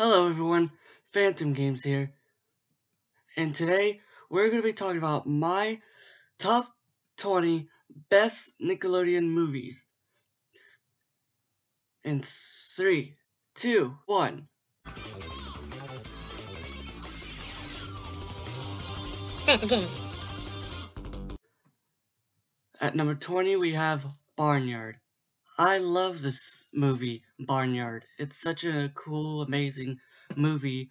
Hello everyone, Phantom Games here, and today we're going to be talking about my top 20 best Nickelodeon movies. In 3, 2, 1. Phantom Games. At number 20 we have Barnyard. I love this movie, Barnyard. It's such a cool, amazing movie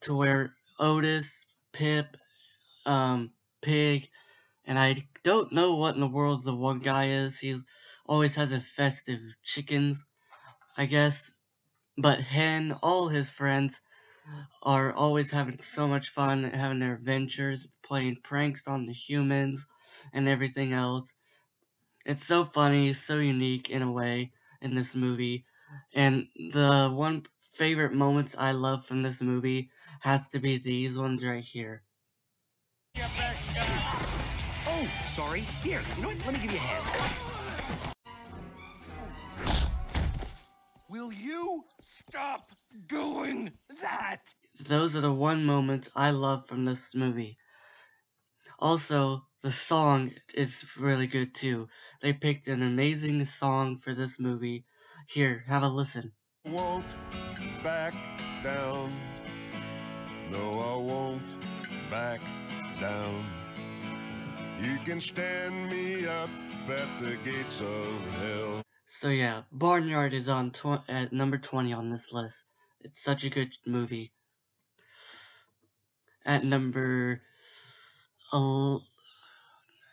to where Otis, Pip, Pig, and I don't know what in the world the one guy is. He's always has infested chickens, I guess. But Hen, all his friends, are always having so much fun, having their adventures, playing pranks on the humans, and everything else. It's so funny, so unique in a way in this movie. And the one favorite moments I love from this movie has to be these ones right here. Oh, sorry. Here, you know what? Let me give you a hand. Will you stop doing that? Those are the one moments I love from this movie. Also, the song is really good too. They picked an amazing song for this movie. Here, have a listen. Won't back down. No, I won't back down. You can stand me up at the gates of hell. So yeah, Barnyard is on at number 20 on this list. It's such a good movie. At number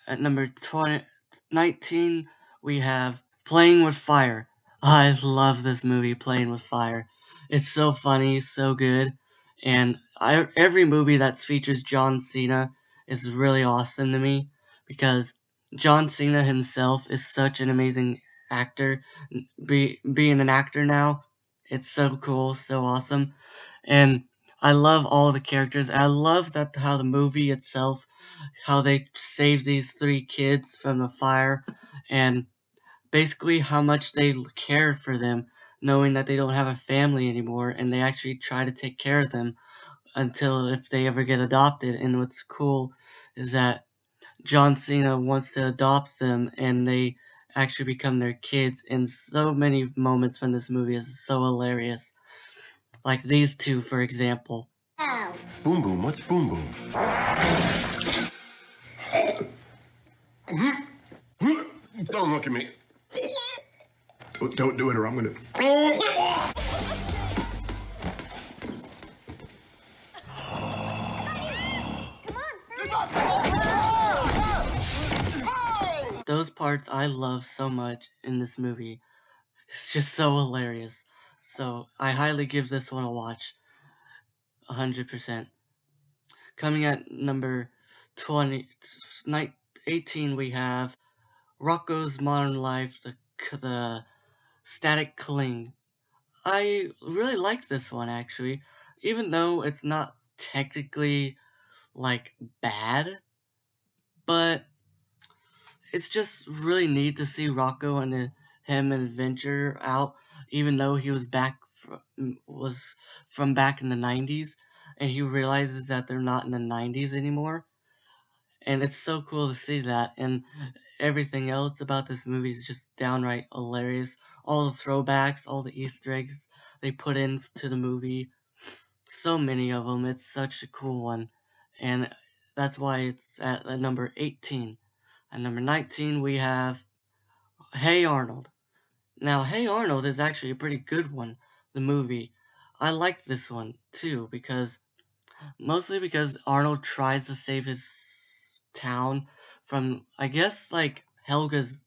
at number 19, we have Playing with Fire. I love this movie, Playing with Fire. It's so funny, so good, and every movie that features John Cena is really awesome to me because John Cena himself is such an amazing actor. Being an actor now, it's so cool, so awesome, and I love all the characters. I love that how the movie itself, how they save these three kids from the fire, and basically how much they care for them, knowing that they don't have a family anymore, and they actually try to take care of them until if they ever get adopted. And what's cool is that John Cena wants to adopt them, and they actually become their kids. And so many moments from this movie is so hilarious. Like these two, for example. Ow. Boom Boom, what's Boom Boom? Don't look at me. Don't do it or I'm gonna... Those parts I love so much in this movie. It's just so hilarious. So I highly give this one a watch. 100%. Coming at number 18, we have Rocco's Modern Life, the Static Cling. I really like this one actually, even though it's not technically like bad, but it's just really neat to see Rocco and him adventure out, even though he was from back in the 90s, and he realizes that they're not in the 90s anymore. And it's so cool to see that, and everything else about this movie is just downright hilarious. All the throwbacks, all the Easter eggs they put into the movie, so many of them. It's such a cool one, and that's why it's at number 18. At number 19, we have Hey Arnold. Now, Hey Arnold is actually a pretty good one, the movie. I like this one, too, mostly because Arnold tries to save his town from, I guess, like, Helga's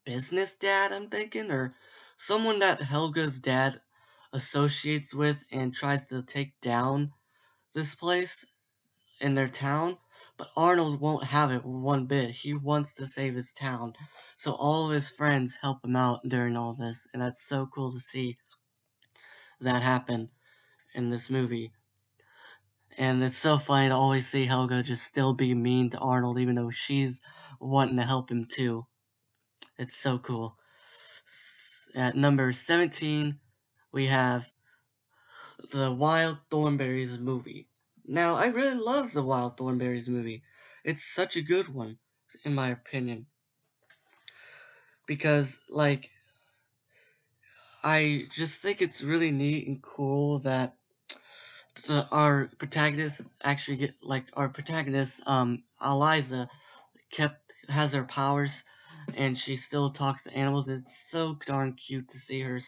business dad, I'm thinking, or someone that Helga's dad associates with and tries to take down this place in their town, but Arnold won't have it one bit. He wants to save his town, so all of his friends help him out during all this, and that's so cool to see that happen in this movie. And it's so funny to always see Helga just still be mean to Arnold, even though she's wanting to help him too. It's so cool. At number 17, we have the Wild Thornberrys movie. Now, I really love the Wild Thornberrys movie. It's such a good one, in my opinion, because I just think it's really neat and cool that our protagonist actually get our protagonist Eliza kept has her powers and she still talks to animals. It's so darn cute to see her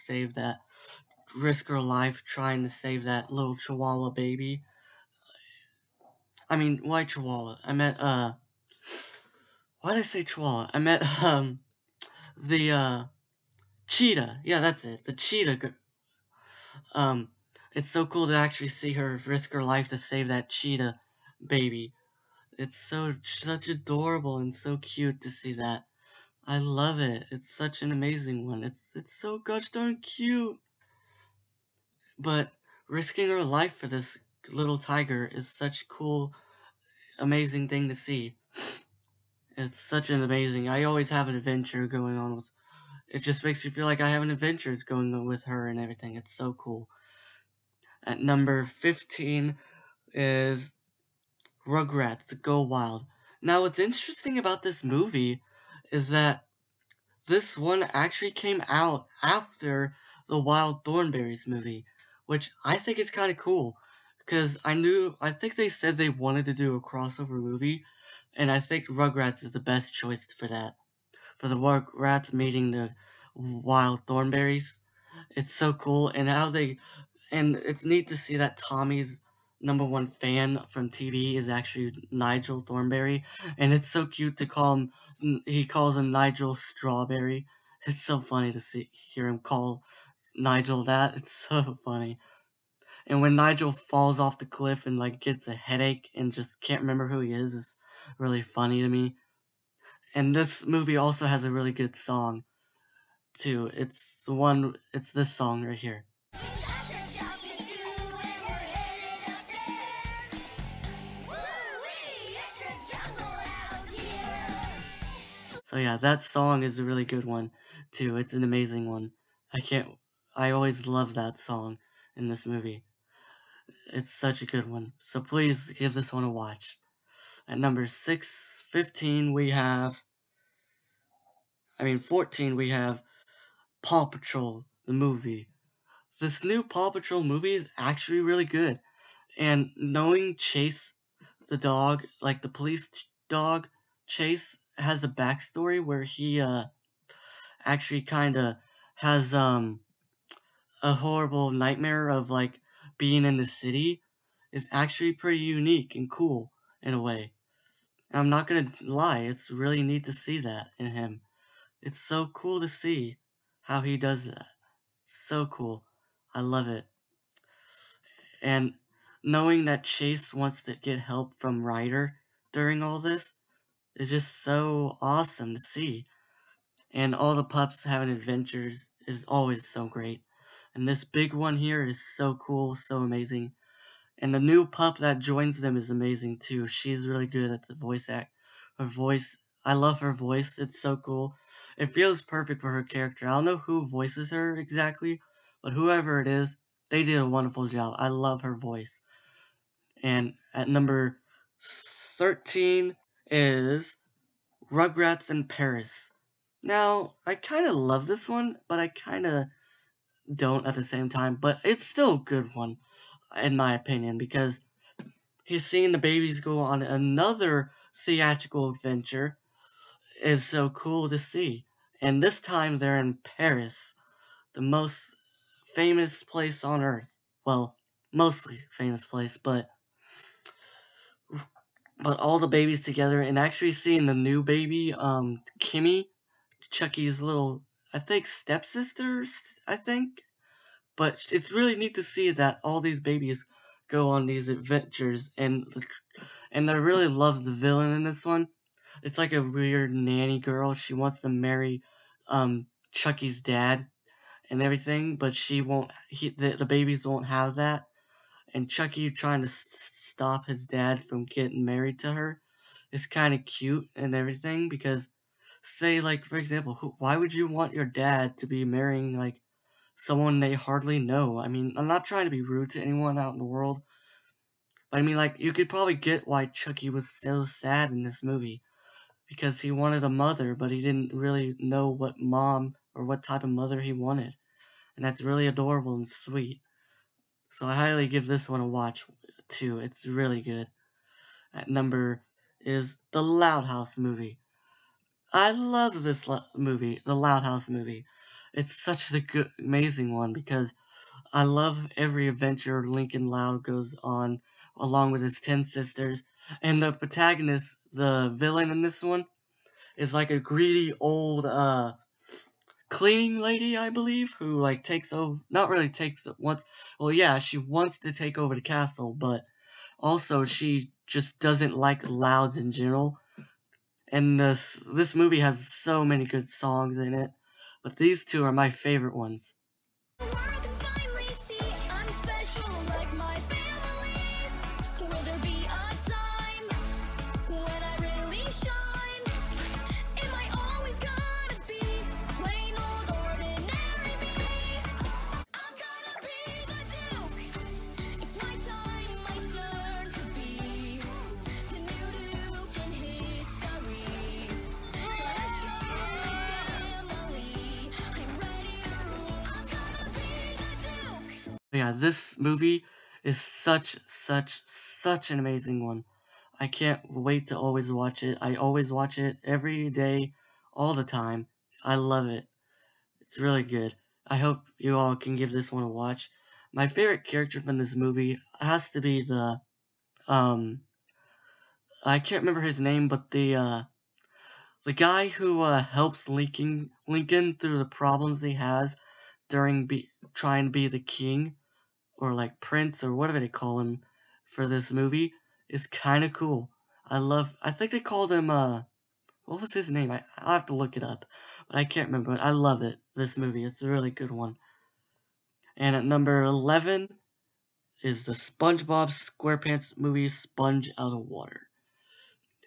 risk her life trying to save that little chihuahua baby. I mean, why chihuahua? I meant why did I say chihuahua? I meant the cheetah. Yeah, that's it. The cheetah. Um, it's so cool to actually see her risk her life to save that cheetah baby. It's such adorable and so cute to see that. I love it. It's such an amazing one. It's so gosh darn cute. But risking her life for this little tiger is such a cool, amazing thing to see. It's such an amazing. I always have an adventure going on with. It just makes you feel like I have an adventures going on with her and everything. It's so cool. At number 15 is Rugrats Go Wild. Now, what's interesting about this movie is that this one actually came out after the Wild Thornberrys movie, which I think is kind of cool because I think they said they wanted to do a crossover movie, and I think Rugrats is the best choice for that. For the Rugrats meeting the Wild Thornberrys. It's so cool, and it's neat to see that Tommy's number one fan from TV is actually Nigel Thornberry, and it's so cute to call him. He calls him Nigel Strawberry. It's so funny to hear him call Nigel that. It's so funny. And when Nigel falls off the cliff and gets a headache and just can't remember who he is really funny to me. And this movie also has a really good song too. It's this song right here. So yeah, that song is a really good one too. It's an amazing one. I always love that song in this movie. It's such a good one. So please give this one a watch. At number 15 we have 14 we have Paw Patrol the movie. This new Paw Patrol movie is actually really good. And knowing Chase the dog, like the dog Chase has a backstory where he actually kind of has a horrible nightmare of being in the city is actually pretty unique and cool in a way. And I'm not gonna lie, it's really neat to see that in him. It's so cool to see how he does that. So cool. I love it. And knowing that Chase wants to get help from Ryder during all this is just so awesome to see. And all the pups having adventures is always so great. And this big one here is so cool, so amazing. And the new pup that joins them is amazing too. She's really good at the voice act. Her voice, I love her voice. It's so cool. It feels perfect for her character. I don't know who voices her exactly, but whoever it is, they did a wonderful job. I love her voice. And at number 13 is Rugrats in Paris. Now, I kind of love this one, but I kind of don't at the same time. But it's still a good one, in my opinion, because he's seeing the babies go on another theatrical adventure is so cool to see. And this time they're in Paris, the most famous place on earth. Well, mostly famous place, but all the babies together and actually seeing the new baby, Kimmy, Chucky's little, I think, stepsister, I think. But it's really neat to see that all these babies go on these adventures, and I really love the villain in this one. It's like a weird nanny girl. She wants to marry Chucky's dad and everything, but she won't. The babies won't have that, and Chucky trying to stop his dad from getting married to her is kind of cute and everything because say for example, why would you want your dad to be marrying someone they hardly know. I mean, I'm not trying to be rude to anyone out in the world, but I mean, like, you could probably get why Chucky was so sad in this movie. Because he wanted a mother, but he didn't really know what mom or what type of mother he wanted. And that's really adorable and sweet. So I highly give this one a watch, too. It's really good. At number is the Loud House movie. I love this movie, the Loud House movie. It's such a good, amazing one because I love every adventure Lincoln Loud goes on along with his 10 sisters. And the protagonist, the villain in this one, is like a greedy old cleaning lady, I believe, who like takes over, not really takes wants, well, yeah, she wants to take over the castle, but also she just doesn't like Louds in general. And this movie has so many good songs in it, but these two are my favorite ones. Yeah, this movie is such an amazing one. I can't wait to always watch it. I always watch it every day, all the time. I love it. It's really good. I hope you all can give this one a watch. My favorite character from this movie has to be um, I can't remember his name, but the guy who helps Lincoln through the problems he has during trying to be the king, or like Prince, or whatever they call him for this movie, is kind of cool. I think they called him, what was his name? I'll have to look it up, but I can't remember it. I love it, this movie. It's a really good one. And at number 11 is the SpongeBob SquarePants movie, Sponge Out of Water.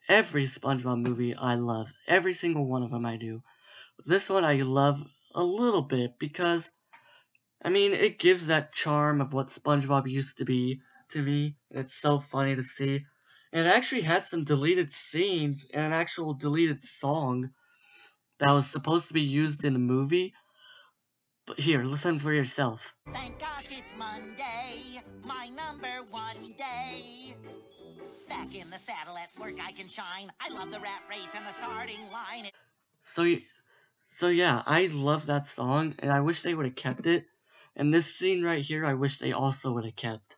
Every SpongeBob movie I love. Every single one of them I do. This one I love a little bit because I mean, it gives that charm of what SpongeBob used to be to me. It's so funny to see. And it actually had some deleted scenes and an actual deleted song that was supposed to be used in the movie. But here, listen for yourself. Thank gosh it's Monday, my #1 day. Back in the saddle at work I can shine. I love the rat race and the starting line. So, so yeah, I love that song, and I wish they would have kept it. And this scene right here, I wish they also would have kept.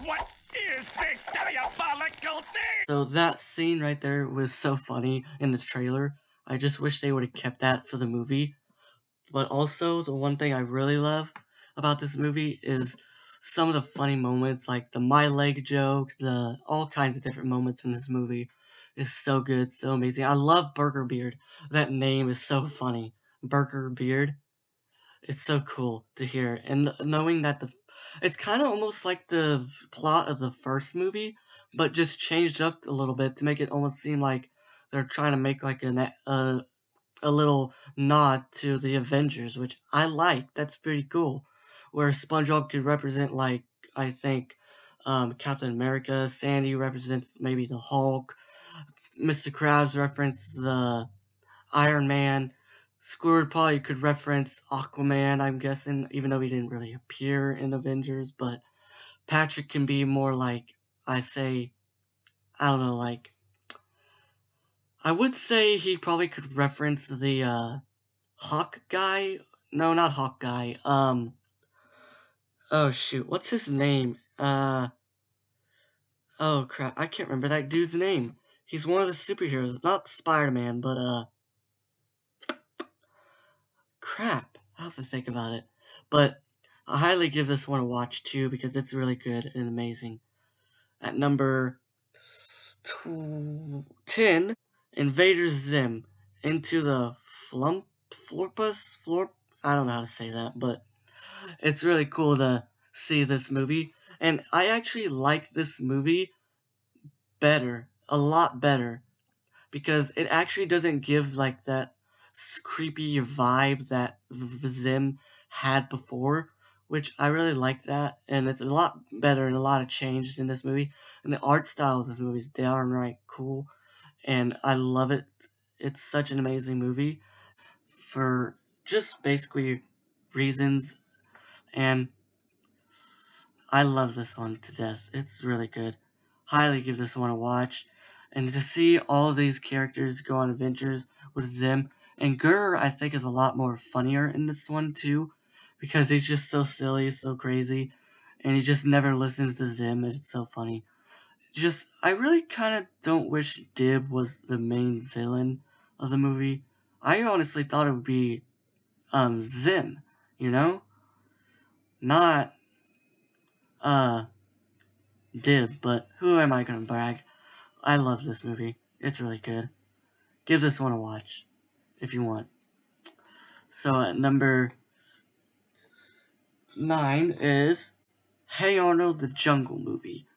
What is this diabolical thing? So that scene right there was so funny in the trailer. I just wish they would have kept that for the movie. But also, the one thing I really love about this movie is some of the funny moments, like the my leg joke, the all kinds of different moments in this movie is so good, so amazing. I love Burger Beard. That name is so funny. Burger Beard. It's so cool to hear. And knowing that it's kind of almost like the plot of the first movie, but just changed up a little bit to make it almost seem like they're trying to make like a little nod to the Avengers, which I like. That's pretty cool. Where SpongeBob could represent, like, I think, Captain America. Sandy represents maybe the Hulk. Mr. Krabs references the Iron Man. Squidward probably could reference Aquaman, I'm guessing, even though he didn't really appear in Avengers. But Patrick can be more like, I don't know, like, I would say he probably could reference the, Hawk guy? No, not Hawk guy. Oh shoot, what's his name? Oh crap, I can't remember that dude's name. He's one of the superheroes, not Spider-Man, but crap, I'll have to think about it. But I highly give this one a watch too because it's really good and amazing. At number 10, Invaders Zim into the Florpus. I don't know how to say that, but it's really cool to see this movie. And I actually like this movie better, a lot better, because it actually doesn't give like that creepy vibe that Zim had before, which I really like that, and it's a lot better and a lot of changed in this movie. And the art style of this movie is downright cool, and I love it. It's such an amazing movie for just basically reasons, and I love this one to death. It's really good. Highly give this one a watch. And to see all these characters go on adventures with Zim, and Gurr, I think, is a lot more funnier in this one too, because he's just so silly, so crazy, and he just never listens to Zim, and it's so funny. Just, I really kind of don't wish Dib was the main villain of the movie. I honestly thought it would be, Zim, you know? Not, uh, Dib, but who am I gonna brag? I love this movie. It's really good. Give this one a watch if you want. So at number 9 is Hey Arnold, the Jungle Movie.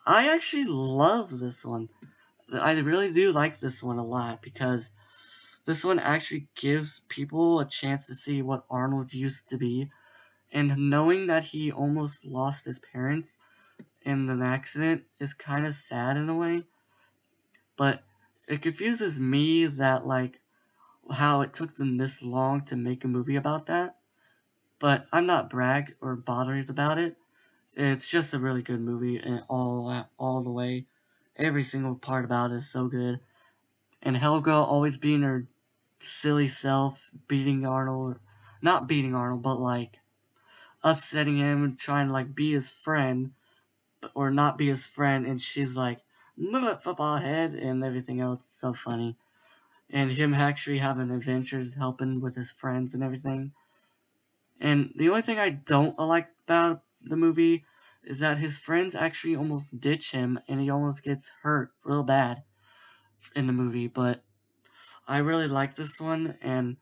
I actually love this one. I really do like this one a lot because this one actually gives people a chance to see what Arnold used to be, and knowing that he almost lost his parents in an accident is kind of sad in a way, but it confuses me that, like, how it took them this long to make a movie about that. But I'm not brag or bothered about it. It's just a really good movie, and all the way, every single part about it is so good. And Helga always being her silly self, beating Arnold, not beating Arnold, but like upsetting him and trying to like be his friend, or not be his friend, and she's like, "Move it, football head," and everything else. It's so funny. And him actually having adventures, helping with his friends and everything. And the only thing I don't like about the movie is that his friends actually almost ditch him, and he almost gets hurt real bad in the movie. But I really like this one, and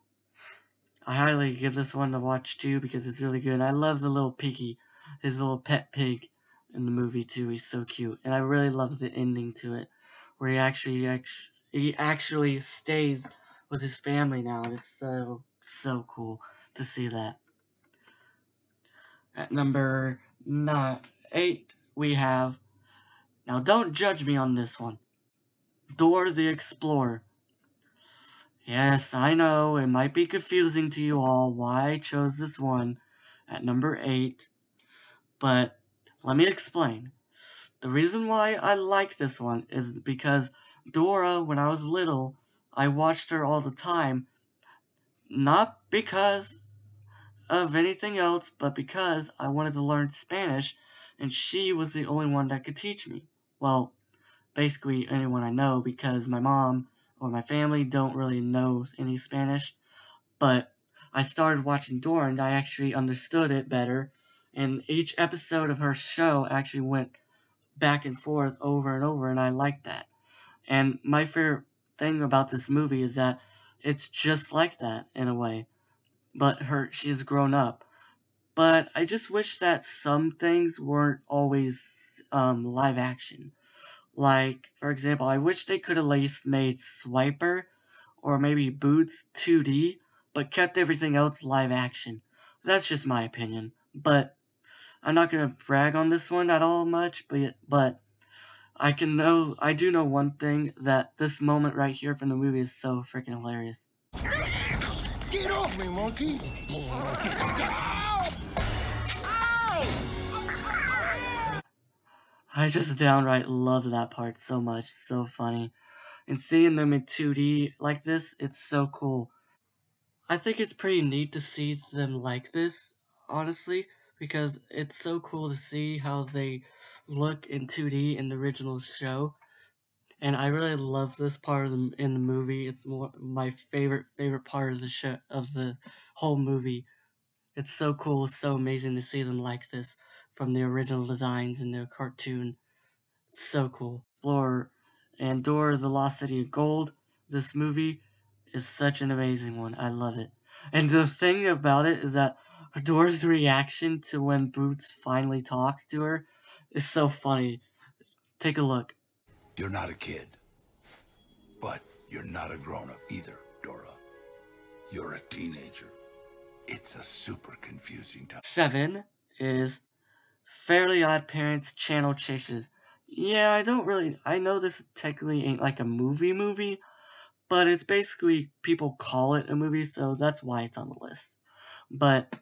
I highly give this one to watch too because it's really good. I love the little piggy, his little pet pig in the movie too. He's so cute, and I really love the ending to it, where he actually stays with his family now, and it's so cool to see that. At number 8, we have, now don't judge me on this one, Dora the Explorer. Yes, I know, it might be confusing to you all why I chose this one at number 8, but let me explain. The reason why I like this one is because Dora, when I was little, I watched her all the time, not because of anything else, but because I wanted to learn Spanish, and she was the only one that could teach me. Well, basically anyone I know, because my mom or my family don't really know any Spanish. But I started watching Dora and I actually understood it better. And each episode of her show actually went back and forth over and over, and I liked that. And my favorite thing about this movie is that it's just like that in a way. But she's grown up. But I just wish that some things weren't always live action. Like, for example, I wish they could have at least made Swiper or maybe Boots 2D, but kept everything else live action. That's just my opinion. But I'm not gonna brag on this one at all much, but I do know one thing, that this moment right here from the movie is so freaking hilarious. Get off me, monkey! I just downright love that part so much. So funny. And seeing them in 2D like this, it's so cool. I think it's pretty neat to see them like this, honestly, because it's so cool to see how they look in 2D in the original show. And I really love this part in the movie. It's my favorite part of the show, of the whole movie. It's so cool, so amazing to see them like this from the original designs in their cartoon. It's so cool. Explorer and Dora the Lost City of Gold. This movie is such an amazing one. I love it. And the thing about it is that Dora's reaction to when Boots finally talks to her is so funny. Take a look. You're not a kid. But you're not a grown-up either, Dora. You're a teenager. It's a super confusing time. 7 is Fairly Odd Parents Channel Chases. Yeah, I know this technically ain't like a movie, but it's basically, people call it a movie, so that's why it's on the list. But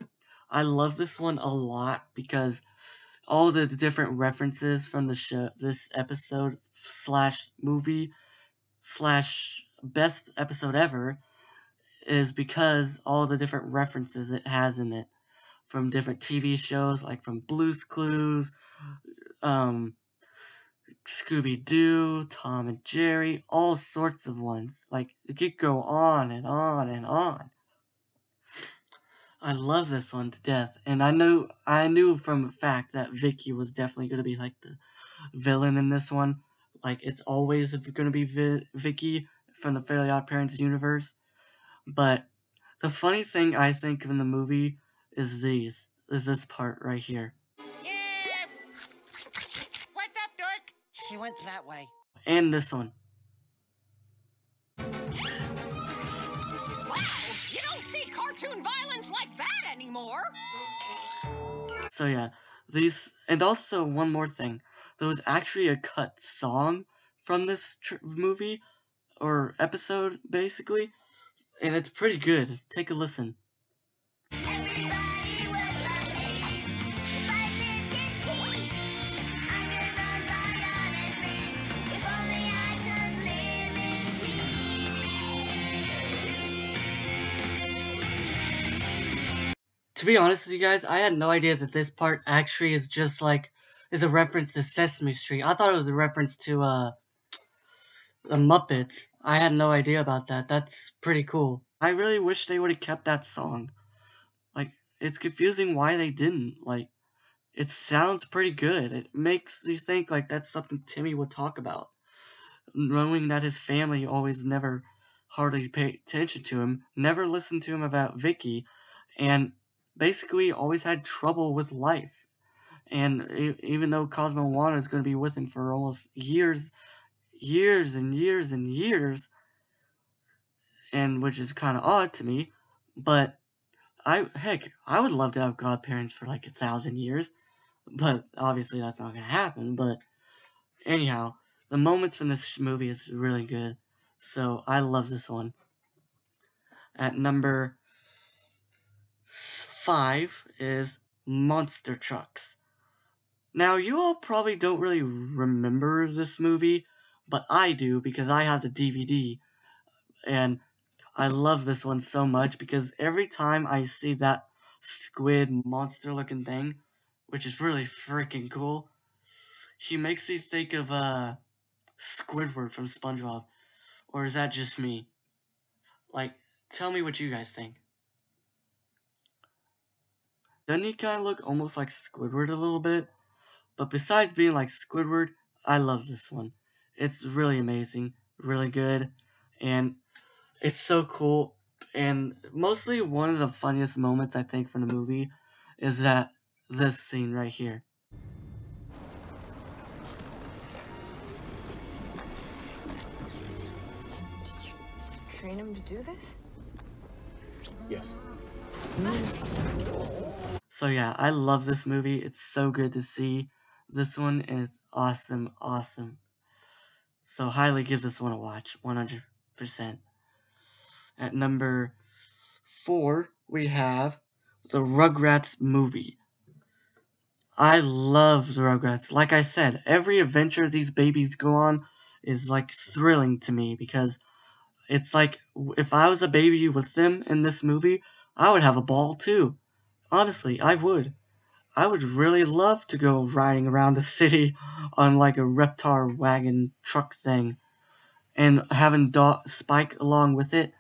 I love this one a lot because all the different references from the show, this episode slash movie slash best episode ever, is because all the different references it has in it from different TV shows, like from Blue's Clues, Scooby-Doo, Tom and Jerry, all sorts of ones. Like, it could go on and on and on. I love this one to death, and I knew from a fact that Vicky was definitely going to be like the villain in this one. Like, it's always going to be Vicky from the Fairly Odd Parents universe. But the funny thing I think in the movie is this part right here. Yeah. What's up, dork? She went that way. And this one. Wow, you don't see cartoon violence like that anymore. So yeah, and also one more thing. There was actually a cut song from this movie, or episode, basically, and it's pretty good. Take a listen. To be honest with you guys, I had no idea that this part actually is a reference to Sesame Street. I thought it was a reference to the Muppets. I had no idea about that. That's pretty cool. I really wish they would have kept that song. Like, it's confusing why they didn't. Like, it sounds pretty good. It makes you think like that's something Timmy would talk about. Knowing that his family always never hardly paid attention to him, never listened to him about Vicky, and basically always had trouble with life. And even though Cosmo Wanda is going to be with him for almost years and years, and which is kind of odd to me, but I would love to have godparents for like 1,000 years, but obviously that's not going to happen. But anyhow, the moments from this movie is really good, so I love this one. At number 5 is Monster Trucks. Now, you all probably don't really remember this movie, but I do because I have the DVD, and I love this one so much because every time I see that squid monster-looking thing, which is really freaking cool, he makes me think of Squidward from SpongeBob. Or is that just me? Like, tell me what you guys think. Doesn't he kind of look almost like Squidward a little bit? But besides being like Squidward, I love this one. It's really amazing, really good, and it's so cool. And mostly one of the funniest moments I think from the movie is this scene right here. Did you train him to do this? Yes. So yeah, I love this movie. It's so good to see this one, and it's awesome. So highly give this one a watch, 100%. At number 4, we have the Rugrats movie. I love the Rugrats. Like I said, every adventure these babies go on is like thrilling to me because it's like if I was a baby with them in this movie, I would have a ball too. Honestly, I would. I would really love to go riding around the city on like a Reptar wagon truck thing and having Spike along with it.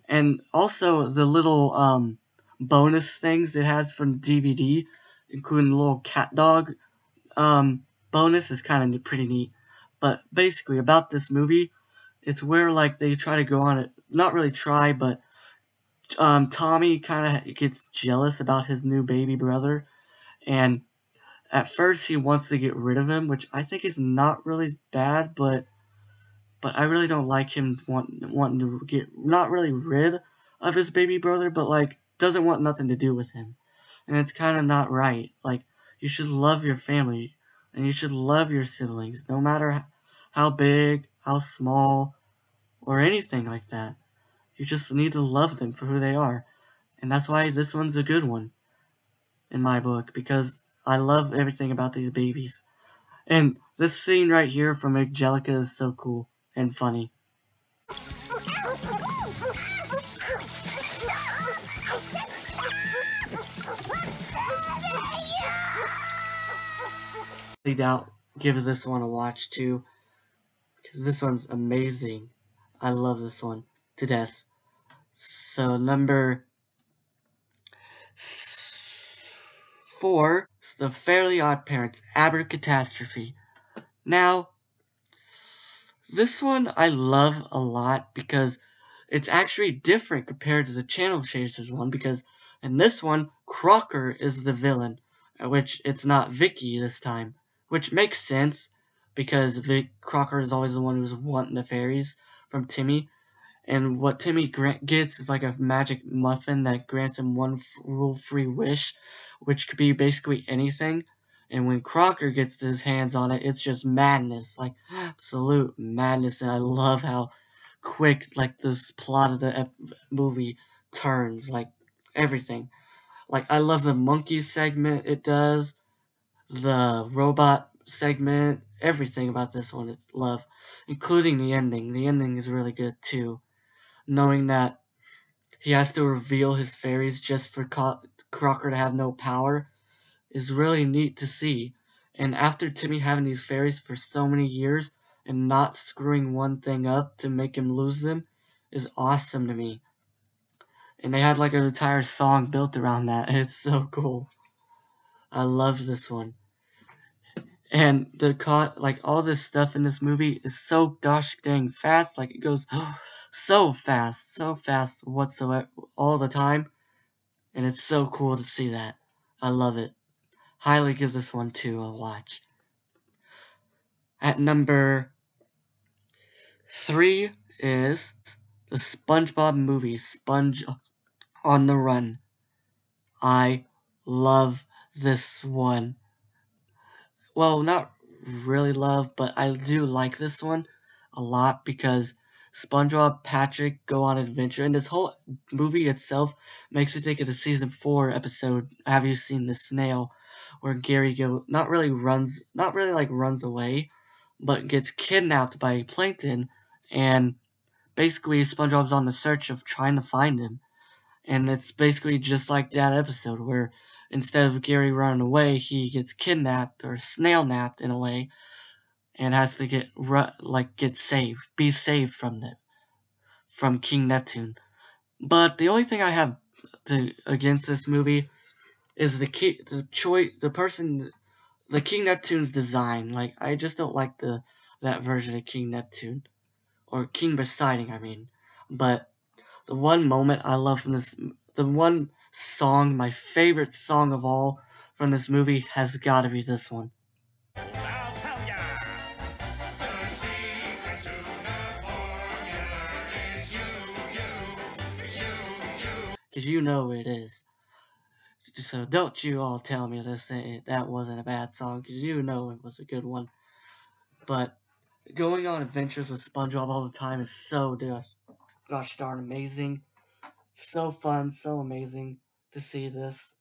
And also the little bonus things it has from the DVD, including the little cat dog bonus, is kind of pretty neat. But basically about this movie, it's where like they try to go on it, not really try, but Tommy kind of gets jealous about his new baby brother, and at first he wants to get rid of him, which I think is not really bad, but I really don't like him wanting to get, not really rid, of his baby brother, but like doesn't want nothing to do with him. And it's kind of not right. Like, you should love your family and you should love your siblings, no matter how big, how small, or anything like that. You just need to love them for who they are. And that's why this one's a good one in my book, because I love everything about these babies. And this scene right here from Angelica is so cool and funny. I doubt give this one a watch too, because this one's amazing. I love this one to death. So number 4 is The Fairly Odd Parents Abracatastrophe. Now, this one I love a lot because it's actually different compared to the Channel Chasers one, because in this one, Crocker is the villain, which it's not Vicky this time, which makes sense because Crocker is always the one who's wanting the fairies from Timmy, and what Timmy gets is like a magic muffin that grants him one rule-free wish, which could be basically anything. And when Crocker gets his hands on it, it's just madness, like absolute madness. And I love how quick, like, this plot of the movie turns, like everything. Like, I love the monkey segment it does, the robot segment, everything about this one. It's love, including the ending. The ending is really good too, knowing that he has to reveal his fairies just for Crocker to have no power is really neat to see. And after Timmy having these fairies for so many years and not screwing one thing up to make him lose them is awesome to me. And they had like an entire song built around that, and it's so cool. I love this one. And like all this stuff in this movie is so gosh dang fast. Like, it goes so fast whatsoever all the time. And it's so cool to see that. I love it. Highly give this one to a watch. At number 3 is the Spongebob movie, Sponge on the Run. I love this one. Well, not really love, but I do like this one a lot because SpongeBob, Patrick go on adventure, and this whole movie itself makes me think of the season 4 episode, Have You Seen the Snail, where Gary not really like runs away, but gets kidnapped by Plankton, and basically SpongeBob's on the search of trying to find him. And it's basically just like that episode where instead of Gary running away, he gets kidnapped or snail napped in a way, and has to be saved from King Neptune. But the only thing I have against this movie is the King Neptune's design. Like, I just don't like that version of King Neptune, or King Poseidon, I mean. But the one moment I love from the one song, my favorite song of all from this movie, has got to be this one. I'll tell ya. The secret to the formula is you. Because you know it is. So don't you all tell me that wasn't a bad song, because you know it was a good one. But going on adventures with SpongeBob all the time is so gosh darn amazing. So fun, so amazing to see this.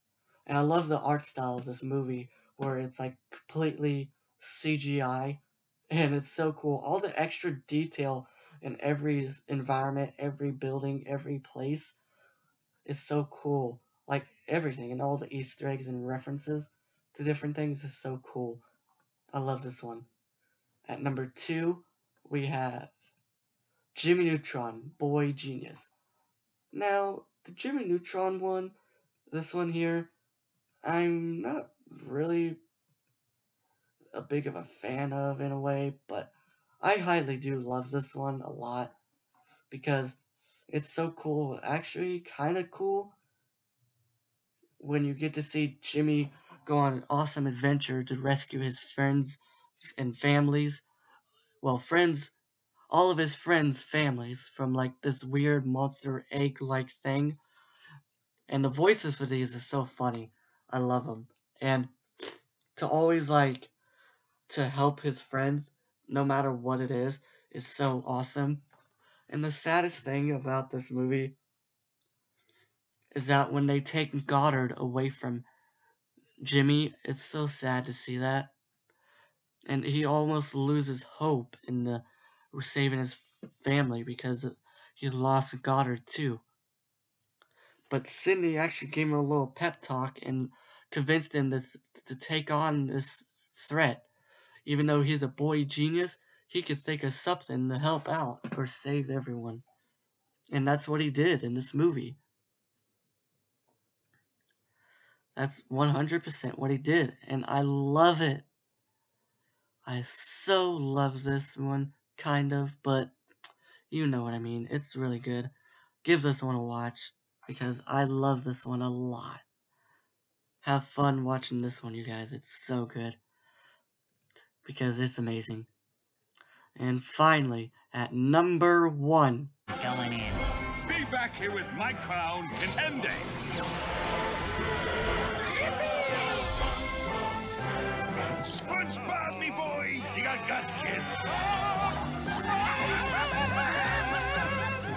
And I love the art style of this movie, where it's like completely CGI, and it's so cool. All the extra detail in every environment, every building, every place is so cool. Like, everything, and all the Easter eggs and references to different things is so cool. I love this one. At number 2, we have Jimmy Neutron, Boy Genius. Now, the Jimmy Neutron one, this one here, I'm not really a big of a fan of in a way, but I highly do love this one a lot because it's so cool. Actually, kind of cool when you get to see Jimmy go on an awesome adventure to rescue his friends and families. Well, friends all of his friends' families from like this weird monster egg-like thing. And the voices for these is so funny. I love them. And to always like to help his friends, no matter what it is so awesome. And the saddest thing about this movie is that when they take Goddard away from Jimmy, it's so sad to see that. And he almost loses hope in the saving his family because he lost Goddard too. But Sydney actually gave him a little pep talk and convinced him to take on this threat. Even though he's a boy genius, he could think of something to help out or save everyone. And that's what he did in this movie. That's 100% what he did. And I love it. I so love this one, kind of, but you know what I mean. It's really good. Give this one a watch because I love this one a lot. Have fun watching this one, you guys. It's so good because it's amazing. And finally, at number 1. Going in. Be back here with my crown in 10 days. SpongeBob, me boy! You got guts, kid.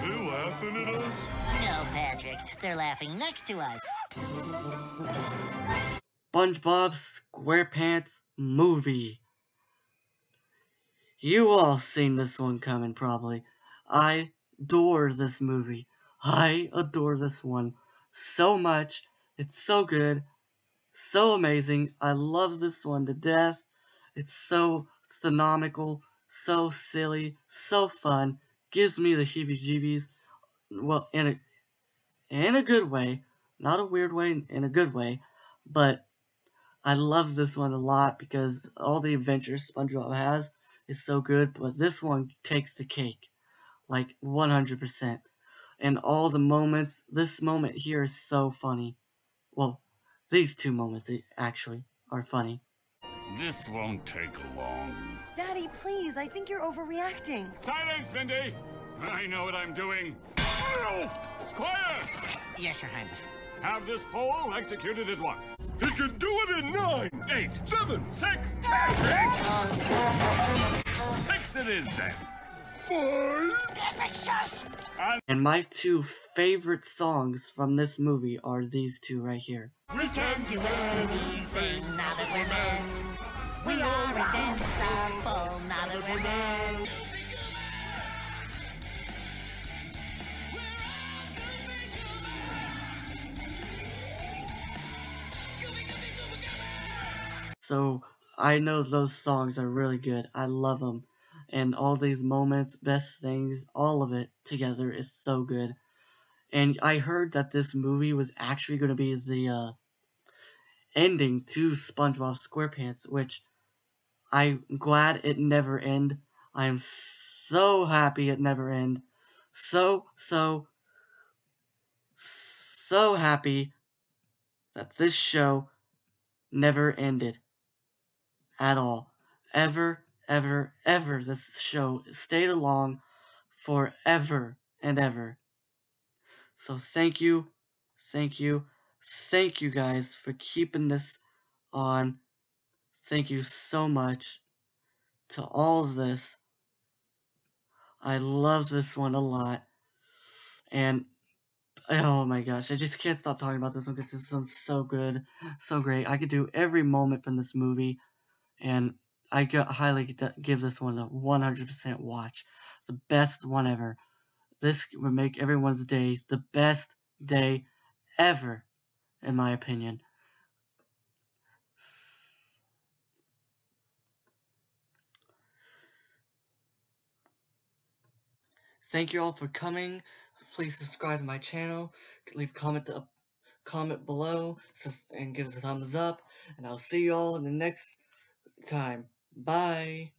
They're laughing at us? No, Patrick. They're laughing next to us. Spongebob Squarepants Movie. You all seen this one coming, probably. I adore this movie. I adore this one so much. It's so good. So amazing. I love this one to death. It's so astronomical, so silly, so fun. Gives me the heebie-jeebies. Well, in a good way. Not a weird way, in a good way. But I love this one a lot because all the adventures SpongeBob has is so good. But this one takes the cake. Like 100%. And all the moments, this moment here is so funny. Well, these two moments actually are funny. This won't take long. Daddy, please, I think you're overreacting. Silence, Mindy! I know what I'm doing. Oh! Squire! Yes, Your Highness. Have this pole executed at once. He can do it in 9, 8, 7, 6, 6 it is then. 5. Epic shush! And my two favorite songs from this movie are these two right here. We can do anything now that we're men. We are invincible now that we're men. So I know those songs are really good. I love them. And all these moments, best things, all of it together is so good. And I heard that this movie was actually going to be the ending to SpongeBob SquarePants, which I'm glad it never ended. I am so happy it never ended. So happy that this show never ended at all. Ever. This show stayed along forever and ever. So thank you guys for keeping this on. Thank you so much to all of this. I love this one a lot. And oh my gosh, I just can't stop talking about this one because this one's so good, so great. I could do every moment from this movie, and I highly give this one a 100% watch. It's the best one ever. This would make everyone's day the best day ever, in my opinion. Thank you all for coming. Please subscribe to my channel. Leave a comment below and give us a thumbs up. And I'll see you all in the next time. Bye.